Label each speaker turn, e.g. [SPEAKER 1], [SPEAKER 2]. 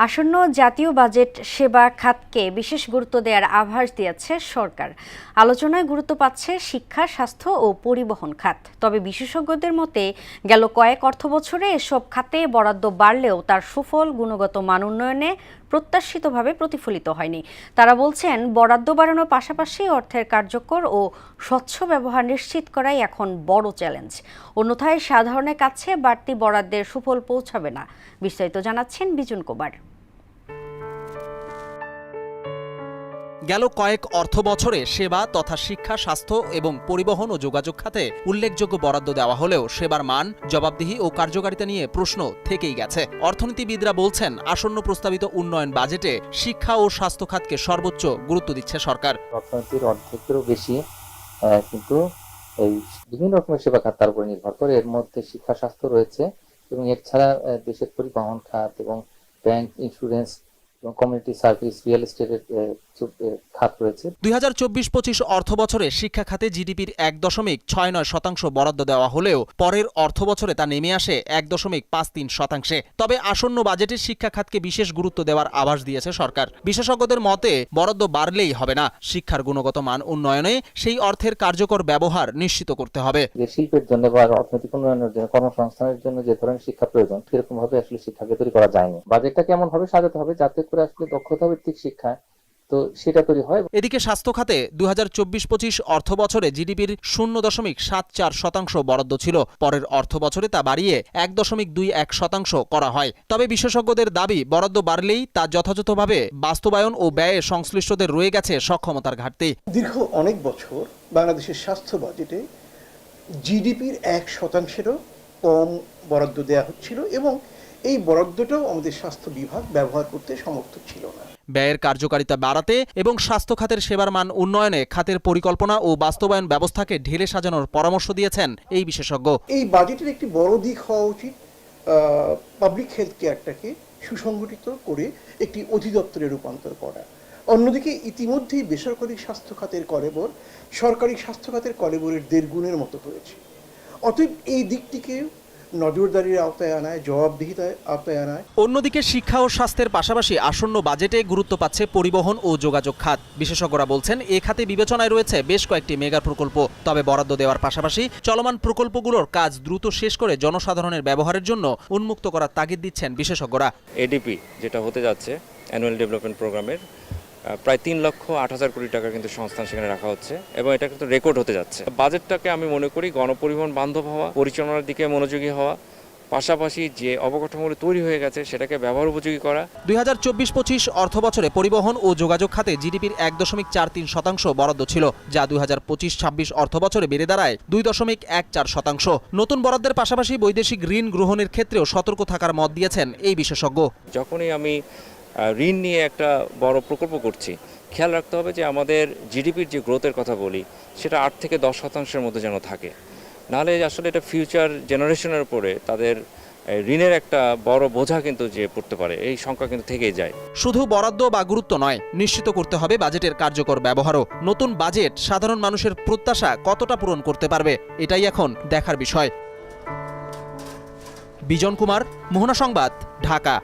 [SPEAKER 1] আসন্ন জাতীয় বাজেট সেবা খাতকে বিশেষ গুরুত্ব দেওয়ার আভাস দিয়েছে সরকার। আলোচনায় গুরুত্ব পাচ্ছে শিক্ষা, স্বাস্থ্য ও পরিবহন খাত। তবে বিশেষজ্ঞদের মতে গেল কয়েক অর্থবছরে এসব খাতে বরাদ্দ বাড়লেও তার সুফল গুণগত মান উন্নয়নে প্রত্যাশিতভাবে প্রতিফলিত হয়নি। তারা বলছেন, বরাদ্দ বাড়ানোর পাশাপাশি অর্থের কার্যকর ও স্বচ্ছ ব্যবহার নিশ্চিত করাই এখন বড় চ্যালেঞ্জ। অন্যথায় সাধারণের কাছে বাড়তি বরাদ্দের সুফল পৌঁছাবে না। বিস্তারিত জানাচ্ছেন বিজন কুমার।
[SPEAKER 2] গেল কয়েক অর্থ বছরে সেবা তথা শিক্ষা, স্বাস্থ্য এবং পরিবহন ও যোগাযোগ খাতে উল্লেখযোগ্য বরাদ্দ দেওয়া হলেও সেবার মান, জবাবদিহি ও কার্যকারিতা নিয়ে প্রশ্ন থেকেই গেছে। অর্থনীতিবিদরা বলছেন, আসন্ন প্রস্তাবিত উন্নয়ন বাজেটে শিক্ষা ও স্বাস্থ্য খাতকে সর্বোচ্চ গুরুত্ব দিচ্ছে সরকার।
[SPEAKER 3] অর্থনীতির অর্ধেকেরও বেশি কিন্তু এই বিভিন্ন রকমের সেবা খাত তার উপর নির্ভর করে। এর মধ্যে শিক্ষা, স্বাস্থ্য রয়েছে এবং এছাড়া দেশের পরিবহন খাত এবং ব্যাংক, ইন্স্যুরেন্স এবং কমিউনিটি সার্ভিস, রিয়েল এস্টেটের খাত রয়েছে।
[SPEAKER 2] 2024-25 অর্থ বছরে শিক্ষা খাতে জিডিপির 1.69% বরাদ্দ দেওয়া হলেও পরের অর্থ বছরে তা নেমে আসে 1.53%। তবে আসন্ন বাজেটে শিক্ষা খাতকে বিশেষ গুরুত্ব দেওয়ার আভাস দিয়েছে সরকার। বিশেষজ্ঞদের মতে বরাদ্দ বাড়লেই হবে না, শিক্ষার গুণগত মান উন্নয়নে সেই অর্থের কার্যকর ব্যবহার নিশ্চিত করতে হবে।
[SPEAKER 3] যে শিল্পের জন্য বা অর্থনৈতিক উন্নয়নের জন্য, কর্মসংস্থানের জন্য যে ধরনের শিক্ষা প্রয়োজন, সেরকম ভাবে আসলে শিক্ষাকে তৈরি করা যায়নি। বাজেটটা কেমন ভাবে সাজাতে হবে যাতে করে আসলে দক্ষতা ভিত্তিক শিক্ষা তো সেটা তৈরি হয়।
[SPEAKER 2] এদিকে স্বাস্থ্য খাতে 2024-25 অর্থ বছরে জিডিপির 0.74% বরাদ্দ ছিল। পরের অর্থ বছরে তা বাড়িয়ে 1.21% করা হয়। তবে বিশেষজ্ঞদের দাবি, বরাদ্দ বাড়লেই তা যথাযথভাবে বাস্তবায়ন ও ব্যয়ে সংশ্লিষ্টদের রয়ে গেছে সক্ষমতার ঘাটতি।
[SPEAKER 4] দীর্ঘ অনেক বছর বাংলাদেশের স্বাস্থ্য বাজেটে জিডিপির 1%-এরও কম বরাদ্দ দেওয়া হচ্ছিল এবং এই বরাদ্দটাও আমাদের স্বাস্থ্য বিভাগ ব্যবহার করতে সমর্থ ছিল না।
[SPEAKER 2] ব্যয়ের কার্যকারিতা বাড়াতে এবং স্বাস্থ্য খাতের সেবার মান উন্নয়নে খাতের পরিকল্পনা ও বাস্তবায়ন ব্যবস্থাকে ঢেলে সাজানোর পরামর্শ দিয়েছেন এই বিশেষজ্ঞ।
[SPEAKER 4] এই বাজেটের একটি বড় দিক হওয়া উচিত পাবলিক হেলথ কেয়ারটাকে সুসংগঠিত করে একটি অধিদপ্তরে রূপান্তর করা। অন্যদিকে ইতিমধ্যেই বেসরকারি স্বাস্থ্য খাতের কলেবর সরকারি স্বাস্থ্য খাতের কলেবরের 1.5 গুণের মতো হয়েছে। অতএব এই দিকটিকে নজরদারির আওতায় আনায়, জবাবদিহিতার আওতায় আনায়।
[SPEAKER 2] অন্যদিকে শিক্ষা ও স্বাস্থ্যের পাশাপাশি আসন্ন বাজেটে গুরুত্ব পাচ্ছে পরিবহন ও যোগাযোগ খাত। বিশেষজ্ঞরা বলছেন, এ খাতে বিবেচনায় রয়েছে বেশ কয়েকটি মেগা প্রকল্প। তবে বরাদ্দ দেওয়ার পাশাপাশি চলমান প্রকল্পগুলোর কাজ দ্রুত শেষ করে জনসাধারণের ব্যবহারের জন্য উন্মুক্ত করার তাগিদ দিচ্ছেন বিশেষজ্ঞরা।
[SPEAKER 5] এডিপি যেটা হতে যাচ্ছে অ্যানুয়াল ডেভেলপমেন্ট প্রোগ্রামের প্রায় 3,08,000 কোটি টাকা কিন্তু সংস্থান সেখানে রাখা হচ্ছে এবং এটা কিন্তু রেকর্ড হতে যাচ্ছে। বাজেটটাকে আমি মনে করি গণপরিবহন বান্ধব হওয়া, পরিচালনার দিকে মনোযোগী হওয়া, পাশাপাশি যে অবকাঠামো তৈরি হয়ে গেছে সেটাকে ব্যবহার উপযোগী করা।
[SPEAKER 2] 2024-25 অর্থ বছরে পরিবহন ও যোগাযোগ খাতে জিডিপির 1.43% বরাদ্দ ছিল, যা 2025-26 অর্থ বছরে বেড়ে দাঁড়ায় 2.14%। নতুন বরাদ্দের পাশাপাশি বৈদেশিক ঋণ গ্রহণের ক্ষেত্রেও সতর্ক থাকার মত দিয়েছেন এই বিশেষজ্ঞ।
[SPEAKER 5] যখনই আমি ঋণ নিয়ে একটা বড় প্রকল্প করছি, খেয়াল রাখতে হবে যে আমাদের জিডিপির যে গ্রোথের কথা বলি সেটা 8 থেকে 10% মধ্যে যেন থাকে। নাহলে আসলে এটা ফিউচার জেনারেশনের উপরে তাদের ঋণের একটা বড় বোঝা কিন্তু যে পড়তে পারে, এই সংখ্যা কিন্তু থেকেই যায়।
[SPEAKER 2] শুধু বরাদ্দ বা গুরুত্ব নয়, নিশ্চিত করতে হবে বাজেটের কার্যকর ব্যবহারও। নতুন বাজেট সাধারণ মানুষের প্রত্যাশা কতটা পূরণ করতে পারবে, এটাই এখন দেখার বিষয়। বিজন কুমার, মোহনা সংবাদ, ঢাকা।